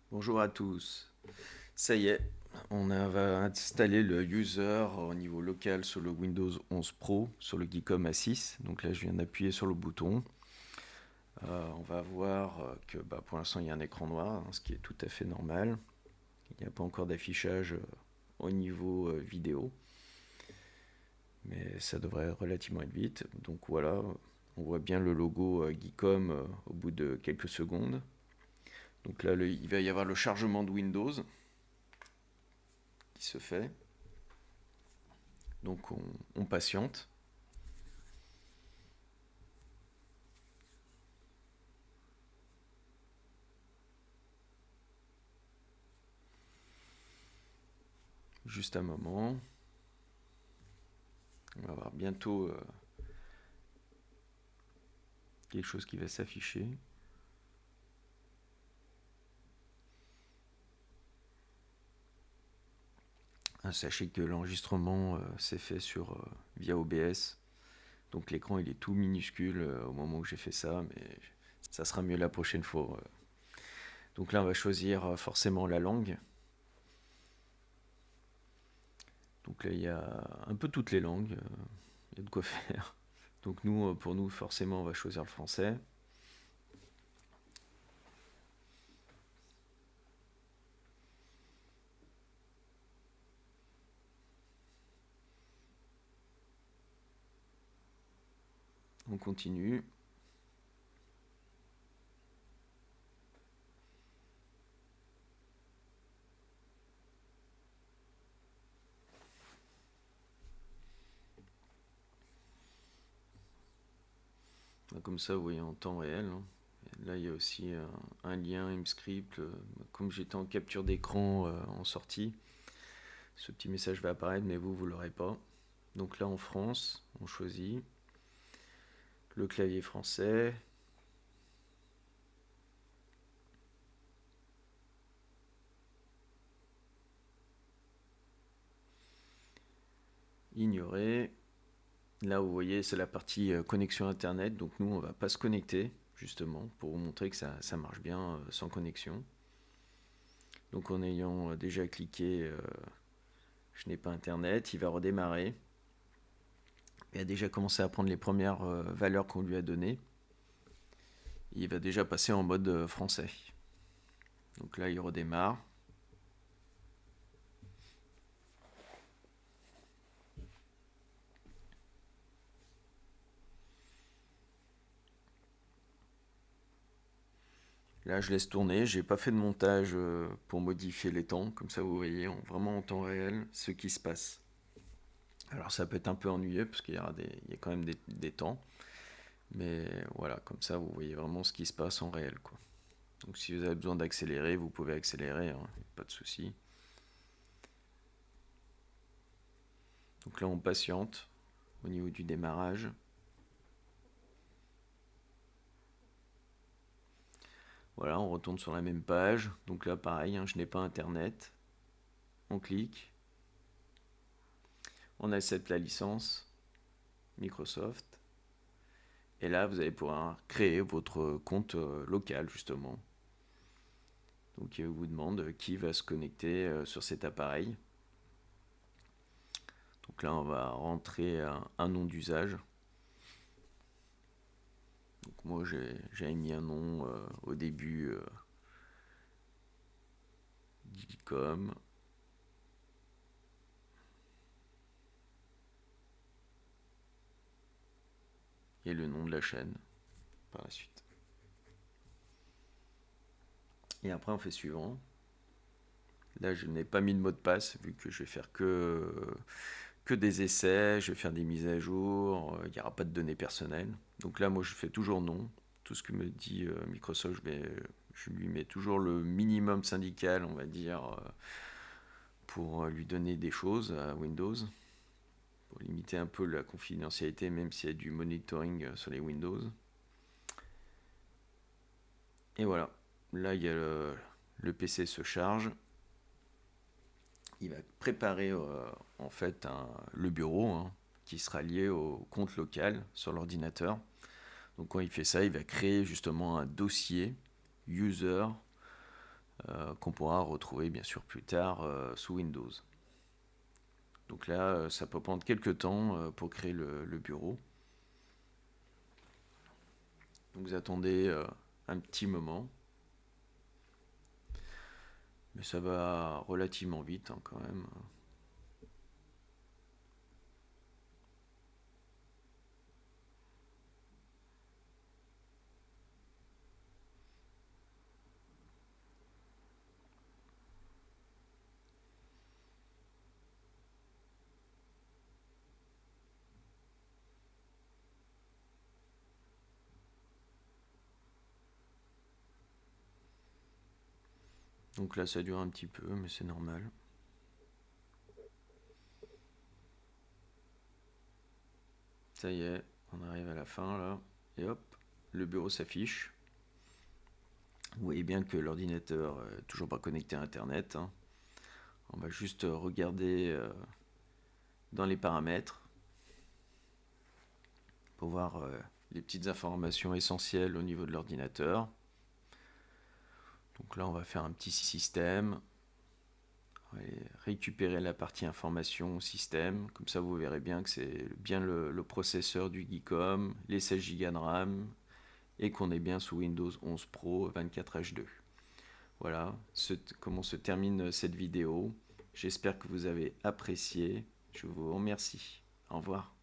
Bonjour à tous. Ça y est, va installer le user au niveau local sur le Windows 11 Pro, sur le Geekom A6. Donc là, je viens d'appuyer sur le bouton. On va voir que pour l'instant, il y a un écran noir, ce qui est tout à fait normal. Il n'y a pas encore d'affichage au niveau vidéo, mais ça devrait relativement être vite. Donc voilà, on voit bien le logo Geekom au bout de quelques secondes. Donc là, il va y avoir le chargement de Windows qui se fait. Donc on patiente. Juste un moment. On va avoir bientôt quelque chose qui va s'afficher. Sachez que l'enregistrement s'est fait via OBS. Donc l'écran il est tout minuscule au moment où j'ai fait ça, mais ça sera mieux la prochaine fois. Donc là on va choisir forcément la langue. Donc là il y a un peu toutes les langues, il y a de quoi faire. Donc nous, pour nous forcément on va choisir le français. On continue. Comme ça vous voyez en temps réel, hein. Là, il y a aussi un lien ImScript. Comme j'étais en capture d'écran en sortie, ce petit message va apparaître, mais vous ne l'aurez pas. Donc là, en France, on choisit le clavier français. Ignorer. Là, vous voyez, c'est la partie connexion Internet. Donc nous, on ne va pas se connecter, justement, pour vous montrer que ça marche bien sans connexion. Donc en ayant déjà cliqué je n'ai pas Internet, il va redémarrer. Il a déjà commencé à prendre les premières valeurs qu'on lui a données. Il va déjà passer en mode français. Donc là, il redémarre. Là, je laisse tourner. J'ai pas fait de montage pour modifier les temps. Comme ça, vous voyez vraiment en temps réel ce qui se passe. Alors, ça peut être un peu ennuyeux parce il y a quand même des temps. Mais voilà, comme ça, vous voyez vraiment ce qui se passe en réel, quoi. Donc, si vous avez besoin d'accélérer, vous pouvez accélérer, hein, pas de souci. Donc là, on patiente au niveau du démarrage. Voilà, on retourne sur la même page. Donc là, pareil, hein, je n'ai pas Internet. On clique. On accepte la licence Microsoft. Et là, vous allez pouvoir créer votre compte local, justement. Donc, il vous demande qui va se connecter sur cet appareil. Donc là, on va rentrer un nom d'usage. Donc moi, j'ai mis un nom au début Digicom. Et le nom de la chaîne par la suite. Et après, on fait suivant. Là, je n'ai pas mis de mot de passe vu que je vais faire que des essais, je vais faire des mises à jour, il n'y aura pas de données personnelles. Donc là, moi, je fais toujours non. Tout ce que me dit Microsoft, je lui mets toujours le minimum syndical, on va dire, pour lui donner des choses à Windows, pour limiter un peu la confidentialité, même s'il y a du monitoring sur les Windows. Et voilà, là, il y a le PC se charge. Il va préparer en fait le bureau, hein, qui sera lié au compte local sur l'ordinateur. Donc quand il fait ça, il va créer justement un dossier user qu'on pourra retrouver bien sûr plus tard sous Windows. Donc là, ça peut prendre quelques temps pour créer le bureau. Donc vous attendez un petit moment. Mais ça va relativement vite hein, quand même. Donc là, ça dure un petit peu, mais c'est normal. Ça y est, on arrive à la fin là. Et hop, le bureau s'affiche. Vous voyez bien que l'ordinateur est toujours pas connecté à Internet. Hein. On va juste regarder dans les paramètres pour voir les petites informations essentielles au niveau de l'ordinateur. Donc là, on va faire un petit système. On va récupérer la partie information système. Comme ça, vous verrez bien que c'est bien le processeur du Geekom, les 16 Go de RAM et qu'on est bien sous Windows 11 Pro 24H2. Voilà comment se termine cette vidéo. J'espère que vous avez apprécié. Je vous remercie. Au revoir.